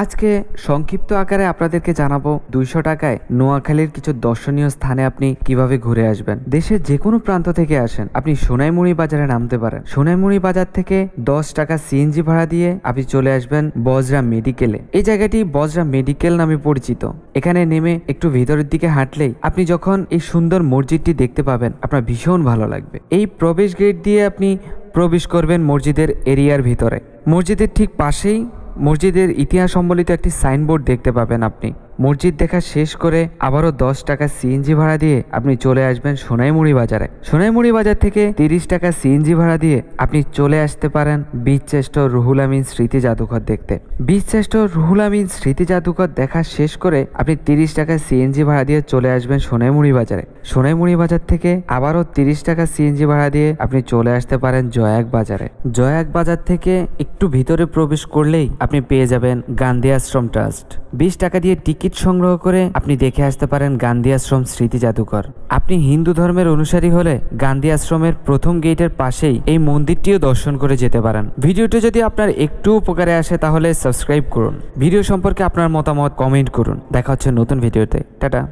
আজকে সংক্ষিপ্ত আকারে আপনাদেরকে জানাবো 200 টাকায় নোয়াখালীর কিছু দর্শনীয় স্থানে আপনি কিভাবে ঘুরে আসবেন। দেশের যে কোনো প্রান্ত থেকে আসেন, আপনি সোনাইমুড়ি বাজারে নামতে পারেন। সোনাইমুড়ি বাজার থেকে 10 টাকা সিএনজি ভাড়া দিয়ে আপনি চলে আসবেন বজরা মেডিকেলে। এই জায়গাটি বজরা মেডিকেল নামে পরিচিত। এখানে নেমে একটু ভিতরের দিকে হাঁটলেই আপনি যখন এই সুন্দর মসজিদটি দেখতে পাবেন, আপনার ভীষণ ভালো লাগবে। এই প্রবেশ গেট দিয়ে আপনি প্রবেশ করবেন মসজিদের এরিয়ার ভিতরে। মসজিদের ঠিক পাশেই মসজিদের ইতিহাস সম্বলিত একটি সাইনবোর্ড দেখতে পাবেন। আপনি মসজিদ দেখা শেষ করে আবারও 10 টাকা সিএনজি ভাড়া দিয়ে আপনি চলে আসবেন সোনাইমুড়ি বাজারে। সোনাইমুড়ি বাজার থেকে 30 টাকা সিএনজি ভাড়া দিয়ে আপনি চলে আসতে পারেন বীরশ্রেষ্ঠ রুহুল আমিন স্মৃতি জাদুঘর দেখতে। বীরশ্রেষ্ঠ রুহুল আমিন স্মৃতি জাদুঘর দেখা শেষ করে আপনি 30 টাকা সিএনজি ভাড়া দিয়ে চলে আসবেন সোনাইমুড়ি বাজারে। সোনাইমুড়ি বাজার থেকে আবারও 30 টাকা সিএনজি ভাড়া দিয়ে আপনি চলে আসতে পারেন জয়াক বাজারে। জয়াক বাজার থেকে একটু ভিতরে প্রবেশ করলেই আপনি পেয়ে যাবেন গান্ধী আশ্রম ট্রাস্ট। 20 টাকা দিয়ে টিকিট সংগ্রহ করে আপনি দেখে আসতে পারেন গান্ধী আশ্রম স্মৃতি জাদুঘর। আপনি হিন্দু ধর্মের অনুসারী হলে গান্ধী আশ্রমের প্রথম গেটের পাশেই এই মন্দিরটিও দর্শন করে যেতে পারেন। ভিডিওটি যদি আপনার একটু উপকারে আসে তাহলে সাবস্ক্রাইব করুন। ভিডিও সম্পর্কে আপনার মতামত কমেন্ট করুন। দেখা হচ্ছে নতুন ভিডিওতে। টাটা।